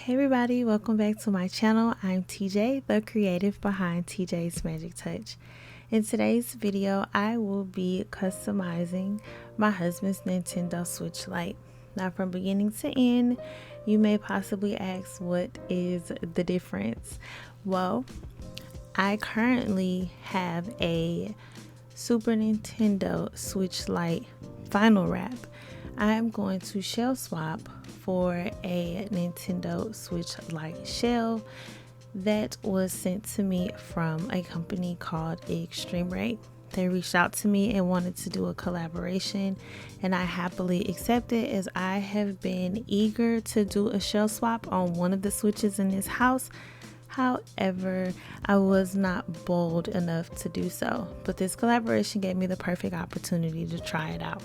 Hey everybody, welcome back to my channel. I'm TJ, the creative behind TJ's Magic Touch. In today's video, I will be customizing my husband's Nintendo Switch Lite. Now from beginning to end, you may possibly ask, what is the difference? Well, I currently have a Super Nintendo Switch Lite vinyl wrap. I'm going to shell swap for a Nintendo Switch Lite shell that was sent to me from a company called Extreme Rate. They reached out to me and wanted to do a collaboration, and I happily accepted, as I have been eager to do a shell swap on one of the Switches in this house. However, I was not bold enough to do so, but this collaboration gave me the perfect opportunity to try it out.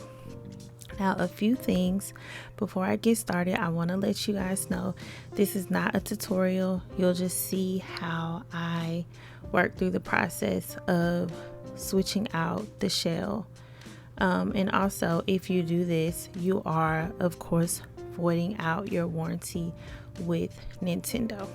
Now, a few things before I get started, I want to let you guys know this is not a tutorial. You'll just see how I work through the process of switching out the shell. And also, if you do this, you are, of course, voiding out your warranty with Nintendo.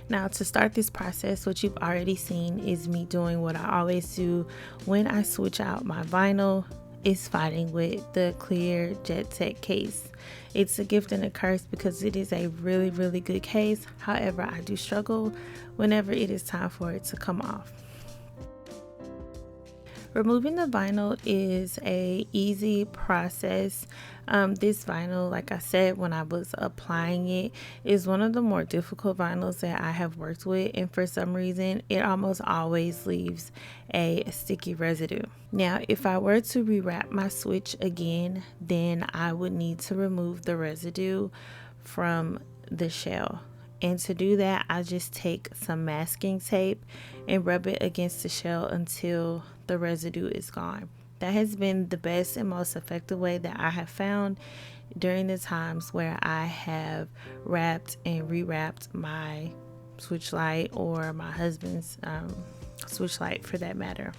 Now, to start this process, what you've already seen is me doing what I always do when I switch out my vinyl. Is fighting with the clear Jet Set case. It's a gift and a curse because it is a really good case. However, I do struggle whenever it is time for it to come off. Removing the vinyl is a easy process. This vinyl, like I said when I was applying it, is one of the more difficult vinyls that I have worked with, and for some reason it almost always leaves a sticky residue. Now, if I were to rewrap my Switch again, then I would need to remove the residue from the shell. And to do that, I just take some masking tape and rub it against the shell until the residue is gone. That has been the best and most effective way that I have found during the times where I have wrapped and rewrapped my Switch Lite, or my husband's Switch Lite for that matter.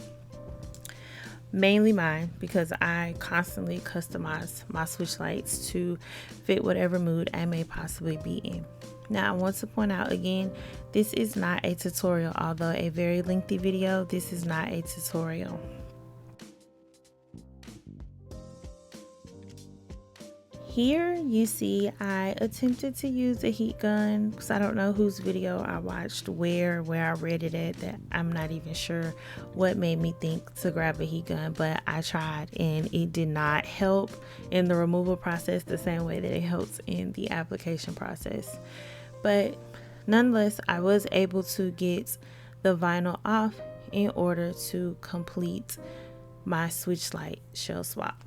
Mainly mine, because I constantly customize my Switch Lites to fit whatever mood I may possibly be in. Now, I want to point out again, this is not a tutorial. Although a very lengthy video, this is not a tutorial. Here you see I attempted to use a heat gun, because I don't know whose video I watched, where I read it at, that I'm not even sure what made me think to grab a heat gun, but I tried and it did not help in the removal process the same way that it helps in the application process. But nonetheless, I was able to get the vinyl off in order to complete my Switch Lite shell swap.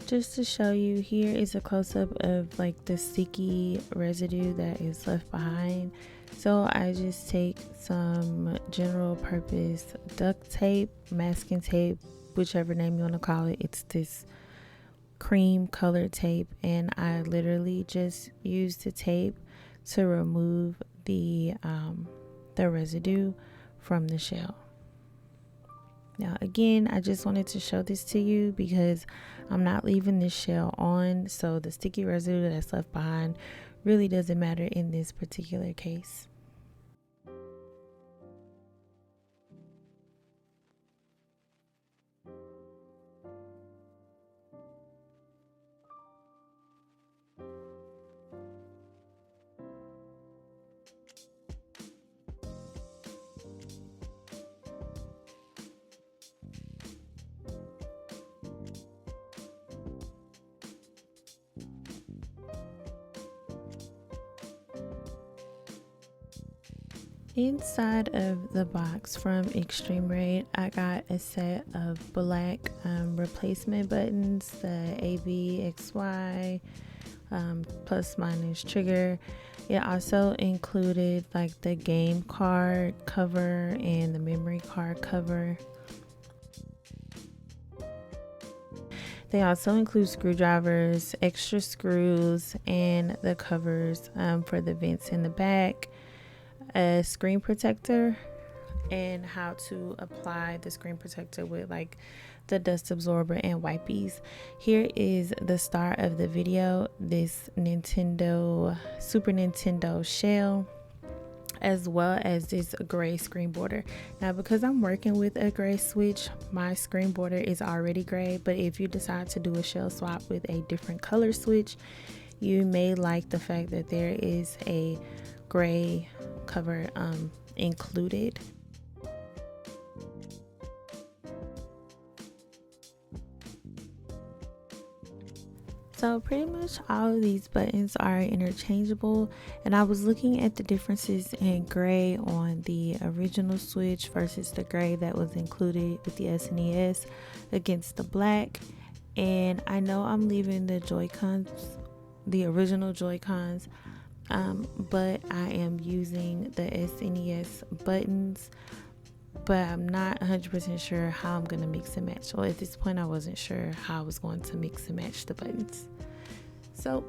Just to show you, here is a close-up of like the sticky residue that is left behind. So I just take some general purpose duct tape, masking tape, whichever name you want to call it. It's this cream colored tape, and I literally just use the tape to remove the residue from the shell. Now again, I just wanted to show this to you because I'm not leaving this shell on, so the sticky residue that's left behind really doesn't matter in this particular case. Inside of the box from Extreme Raid, I got a set of black replacement buttons, the A, B, X, Y, plus minus trigger. It also included like the game card cover and the memory card cover. They also include screwdrivers, extra screws, and the covers for the vents in the back, a screen protector, and how to apply the screen protector with like the dust absorber and wipies. Here is the start of the video, this Super Nintendo shell, as well as this gray screen border. Now because I'm working with a gray Switch, my screen border is already gray, but if you decide to do a shell swap with a different color Switch, you may like the fact that there is a gray cover included. So pretty much all of these buttons are interchangeable, and I was looking at the differences in gray on the original Switch versus the gray that was included with the SNES against the black, and I know I'm leaving the Joy-Cons, the original Joy-Cons, but I am using the SNES buttons, but I'm not 100% sure how I'm going to mix and match. Well, at this point I wasn't sure how I was going to mix and match the buttons. So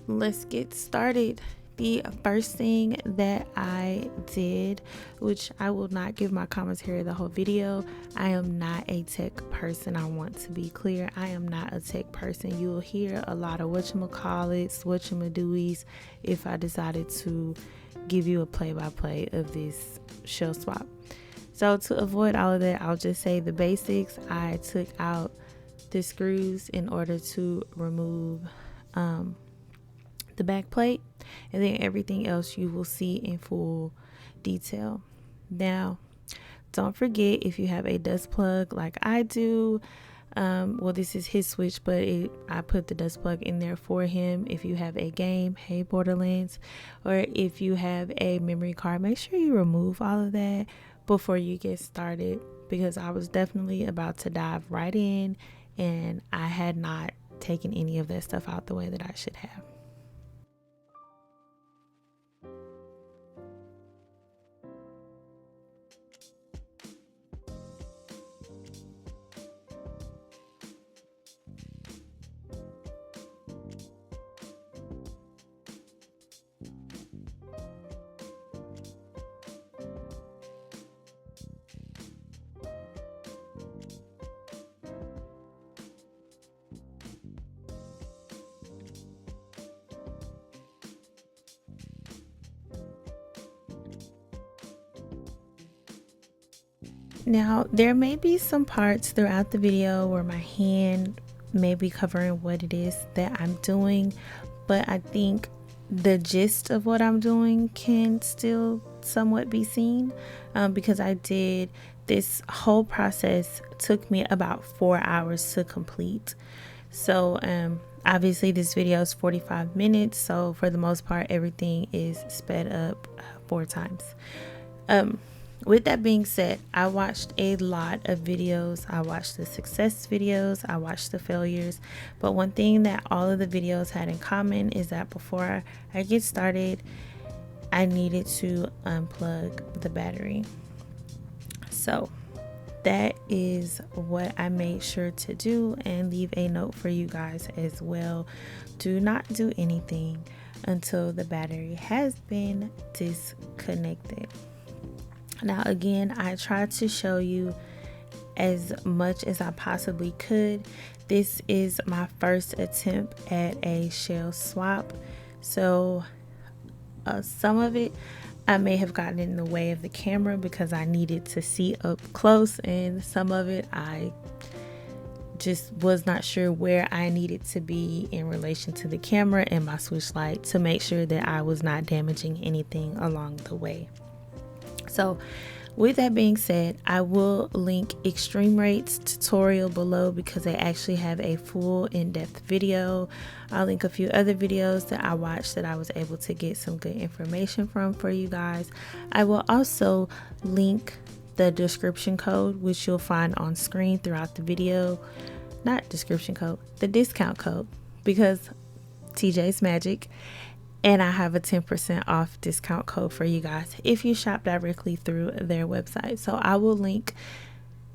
let's get started. The first thing that I did, which I will not give my commentary the whole video, I am not a tech person. I want to be clear, I am not a tech person. You will hear a lot of whatchamacallits, whatchamadoies if I decided to give you a play-by-play of this shell swap. So to avoid all of that, I'll just say the basics. I took out the screws in order to remove the back plate, and then everything else you will see in full detail. Now, don't forget, if you have a dust plug like I do, well, this is his Switch, but I put the dust plug in there for him. If you have a game, hey Borderlands, or if you have a memory card, make sure you remove all of that before you get started, because I was definitely about to dive right in and I had not taken any of that stuff out the way that I should have. Now, there may be some parts throughout the video where my hand may be covering what it is that I'm doing, but I think the gist of what I'm doing can still somewhat be seen, because I did this whole process took me about 4 hours to complete. So obviously this video is 45 minutes, so for the most part everything is sped up 4 times. With that being said, I watched a lot of videos. I watched the success videos, I watched the failures, but one thing that all of the videos had in common is that before I get started, I needed to unplug the battery. So that is what I made sure to do, and leave a note for you guys as well. Do not do anything until the battery has been disconnected. Now again, I tried to show you as much as I possibly could. This is my first attempt at a shell swap, so some of it I may have gotten in the way of the camera because I needed to see up close, and some of it I just was not sure where I needed to be in relation to the camera and my Switch Lite to make sure that I was not damaging anything along the way. So with that being said, I will link Extreme Rate's tutorial below because they actually have a full in-depth video. I'll link a few other videos that I watched that I was able to get some good information from for you guys. I will also link the description code, which you'll find on screen throughout the video. Not description code, the discount code, because TJ's Magic, and I have a 10% off discount code for you guys if you shop directly through their website. So I will link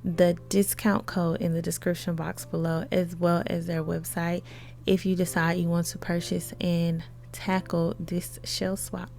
the discount code in the description box below, as well as their website, if you decide you want to purchase and tackle this shell swap.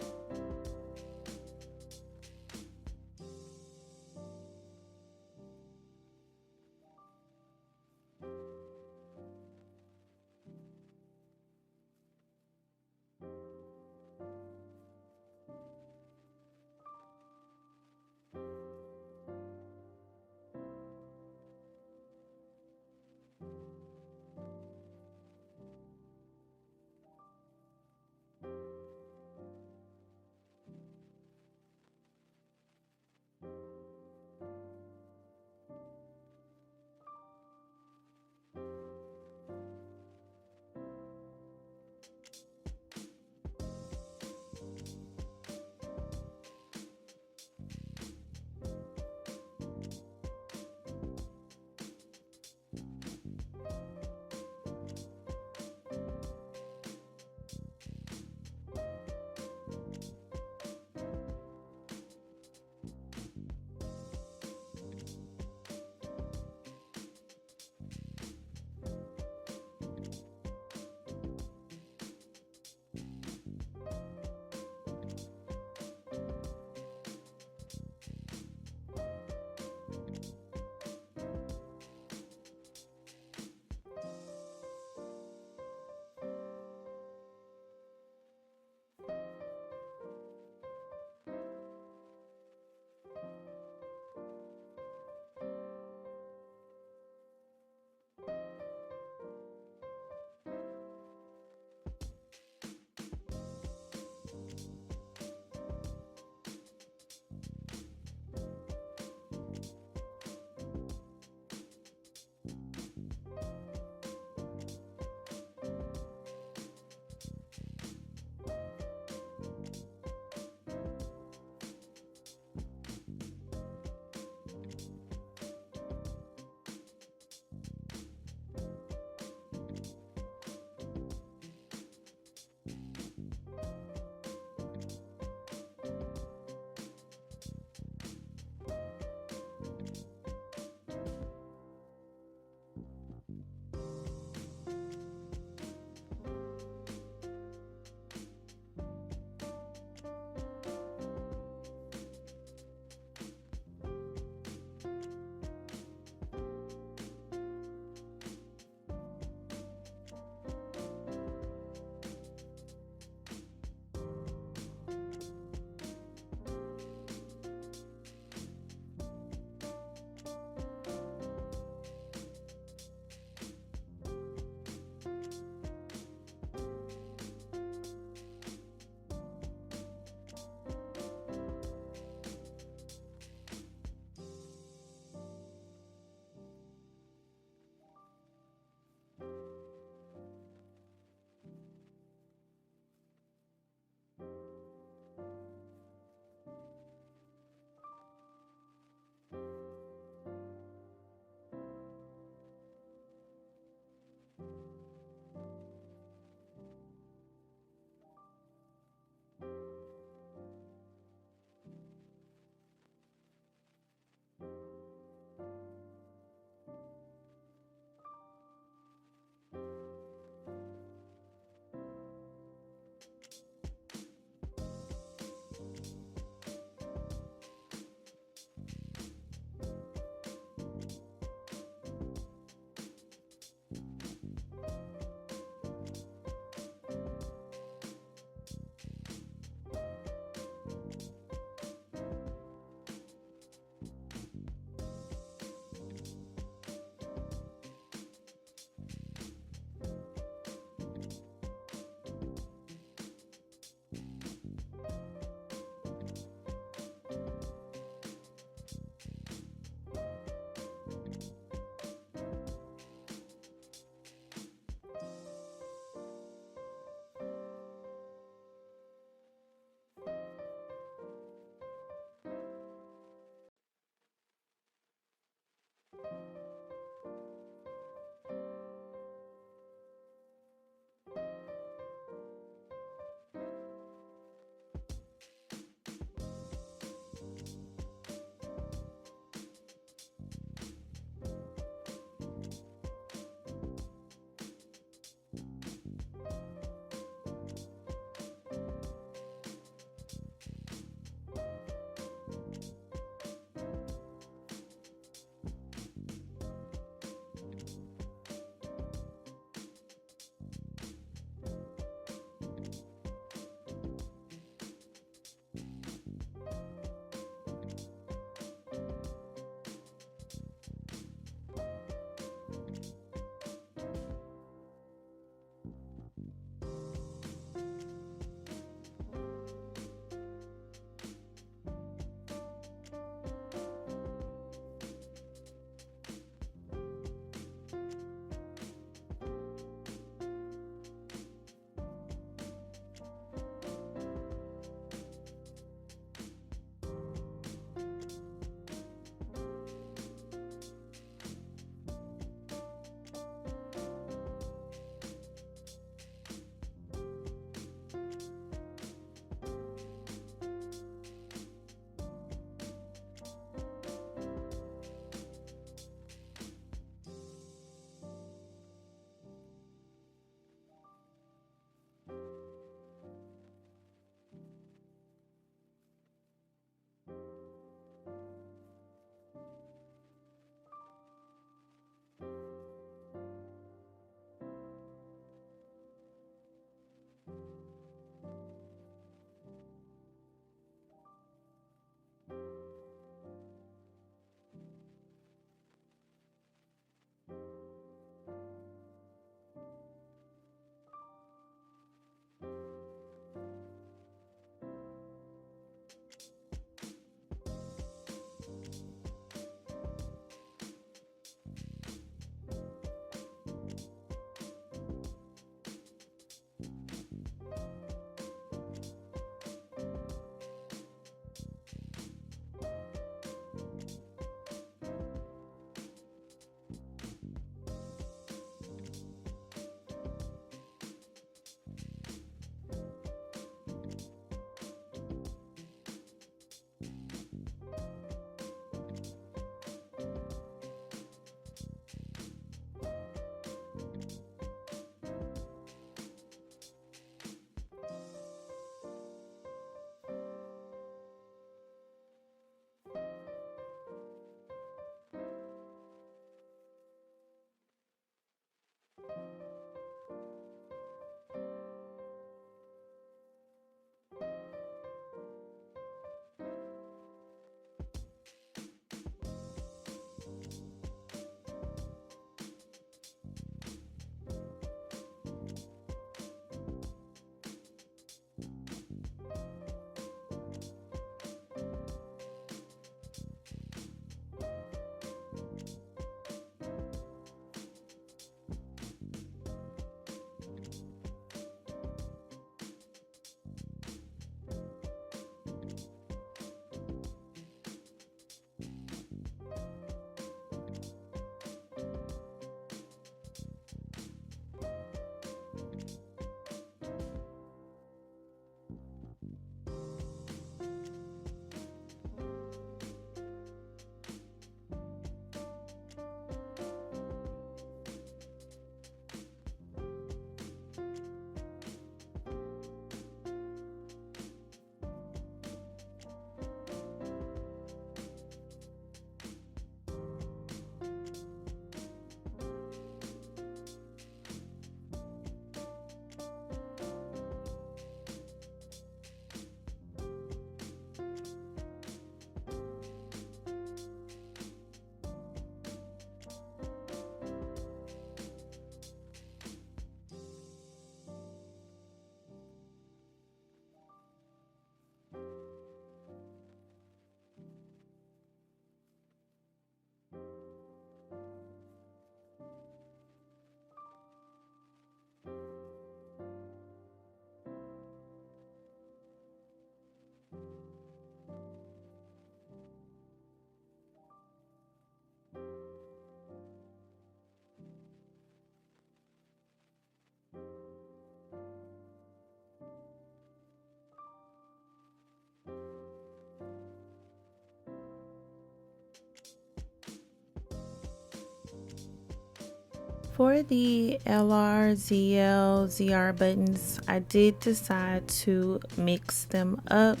For the LR, ZL, ZR buttons, I did decide to mix them up.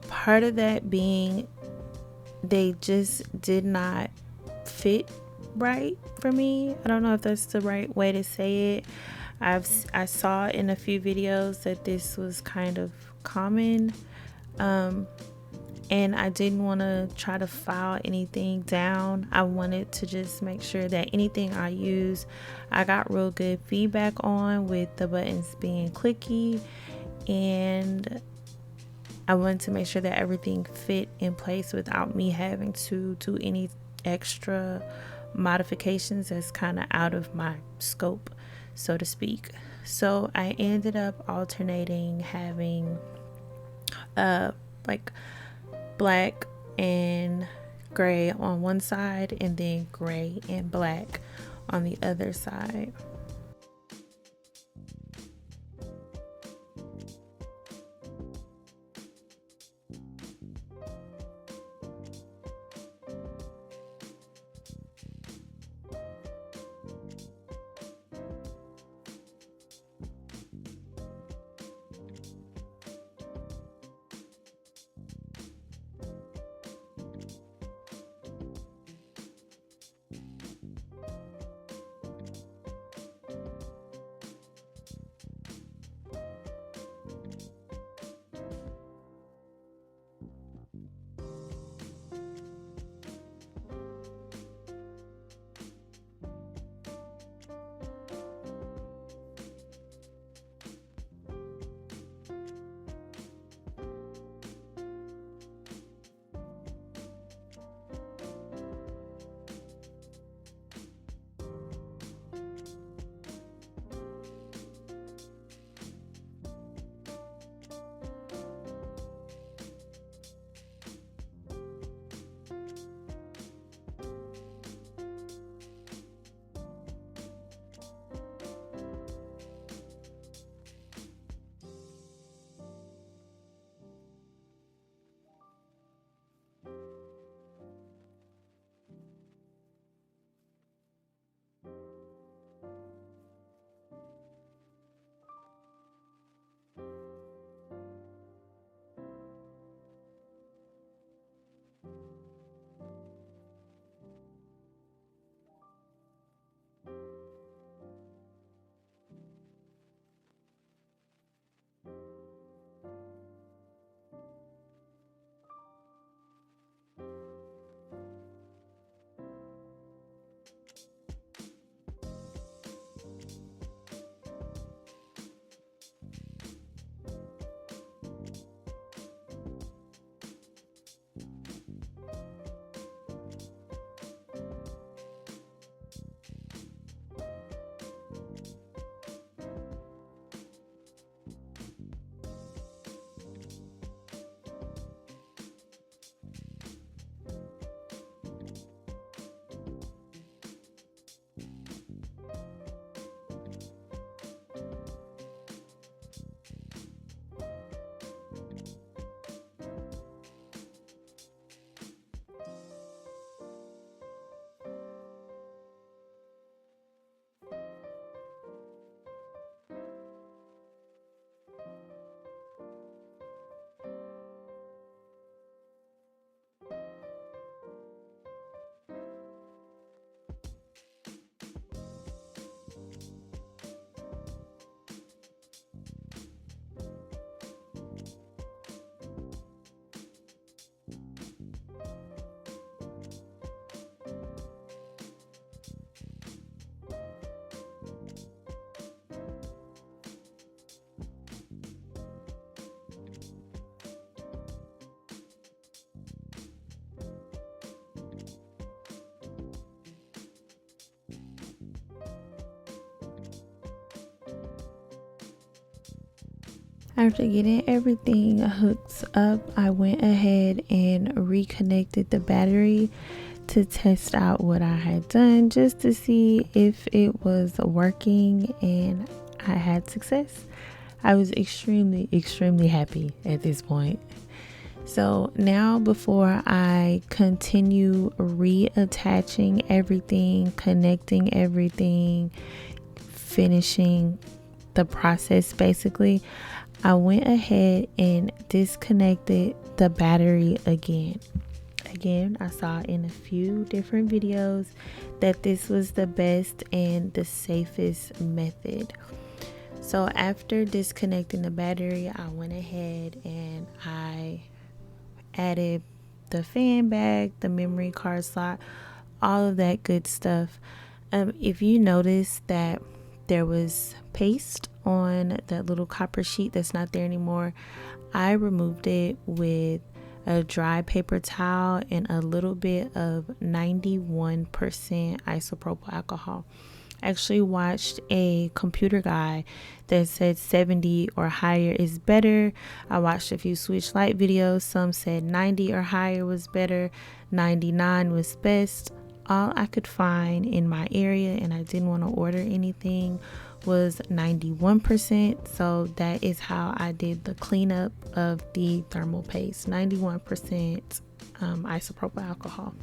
Part of that being they just did not fit right for me. I don't know if that's the right way to say it. I saw in a few videos that this was kind of common, and I didn't want to try to file anything down. I wanted to just make sure that anything I use, I got real good feedback on, with the buttons being clicky, and I wanted to make sure that everything fit in place without me having to do any extra modifications that's kind of out of my scope, so to speak. So I ended up alternating having like black and gray on one side and then gray and black on the other side. After getting everything hooked up, I went ahead and reconnected the battery to test out what I had done, just to see if it was working, and I had success. I was extremely happy at this point. So now, before I continue reattaching everything, connecting everything, finishing the process basically, I went ahead and disconnected the battery again. I saw in a few different videos that this was the best and the safest method. So after disconnecting the battery, I went ahead and I added the fan bag, the memory card slot, all of that good stuff. If you notice that there was paste on that little copper sheet that's not there anymore, I removed it with a dry paper towel and a little bit of 91% isopropyl alcohol. I actually watched a computer guy that said 70 or higher is better. I watched a few Switch Lite videos. Some said 90 or higher was better. 99 was best. All I could find in my area, and I didn't want to order anything, was 91%. So that is how I did the cleanup of the thermal paste. 91% isopropyl alcohol.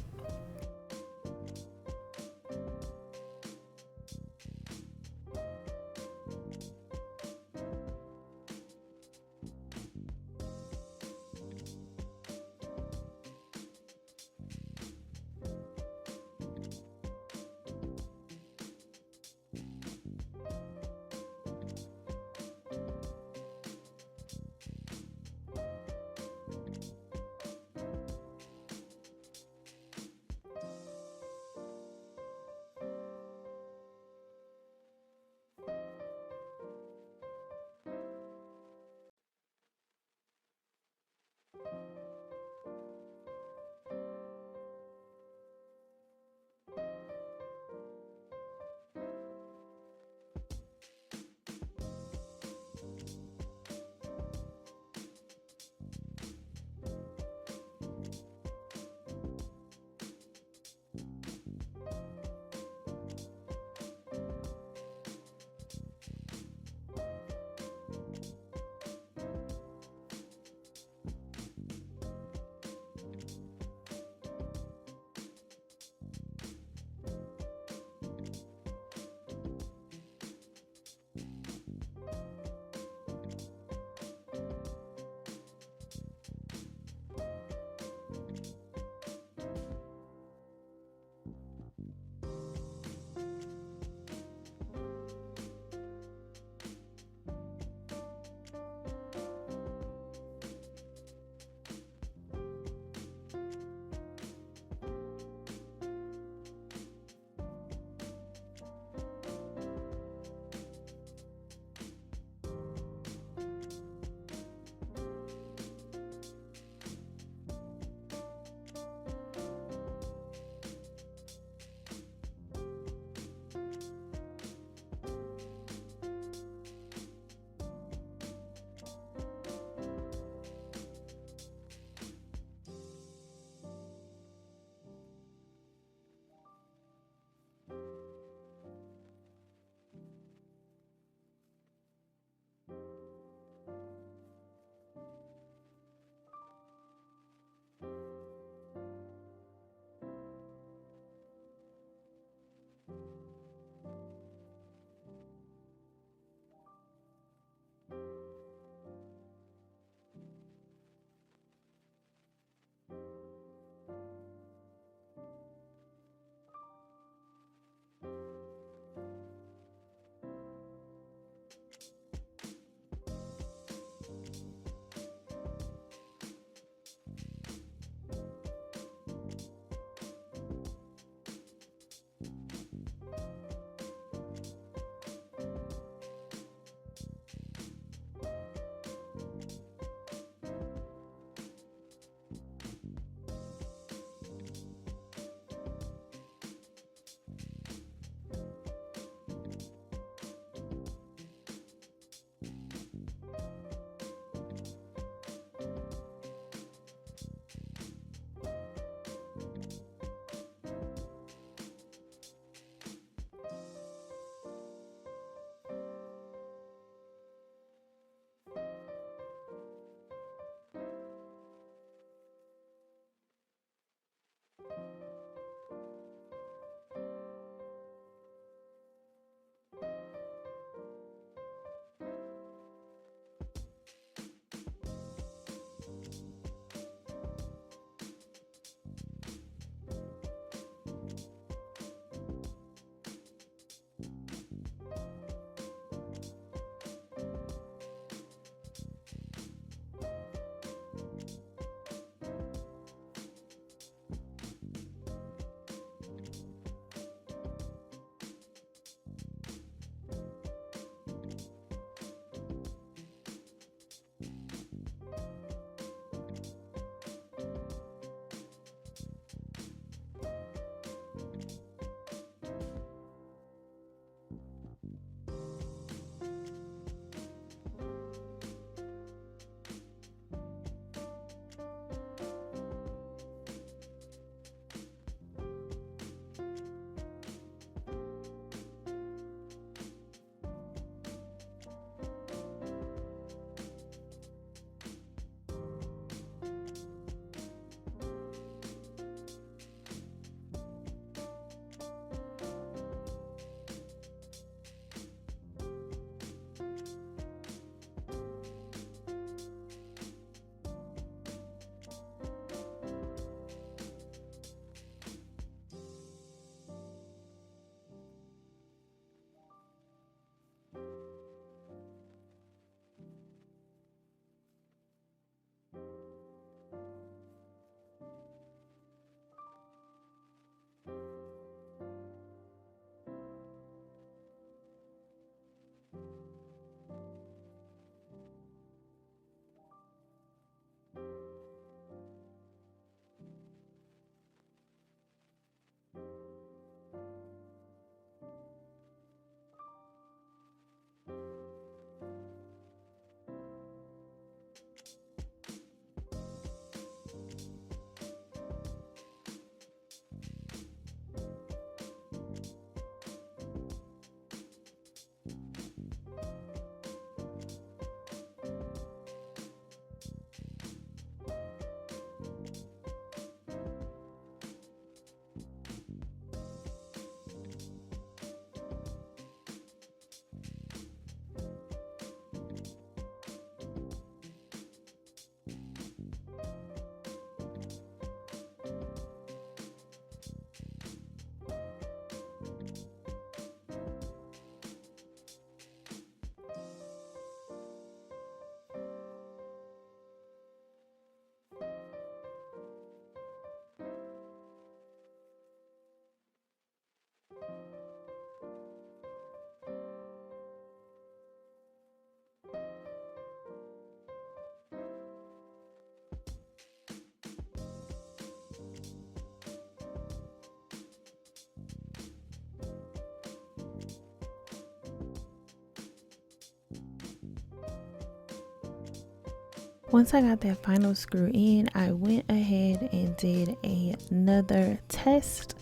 Once I got that final screw in, I went ahead and did another test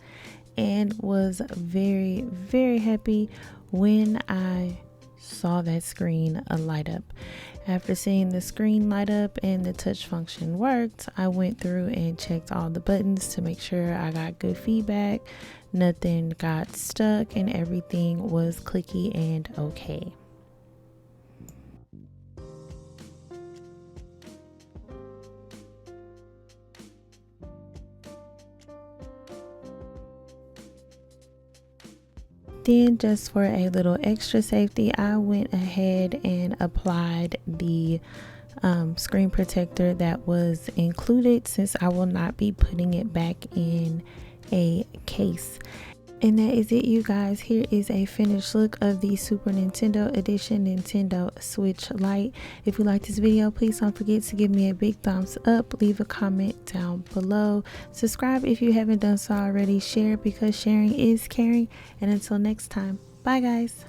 and was very, very happy when I saw that screen light up. After seeing the screen light up and the touch function worked, I went through and checked all the buttons to make sure I got good feedback, nothing got stuck, and everything was clicky and okay. Then, just for a little extra safety, I went ahead and applied the screen protector that was included, since I will not be putting it back in a case. And that is it, you guys. Here is a finished look of the Super Nintendo Edition Nintendo Switch Lite. If you like this video, please don't forget to give me a big thumbs up, leave a comment down below, subscribe if you haven't done so already, share because sharing is caring, and until next time, bye guys.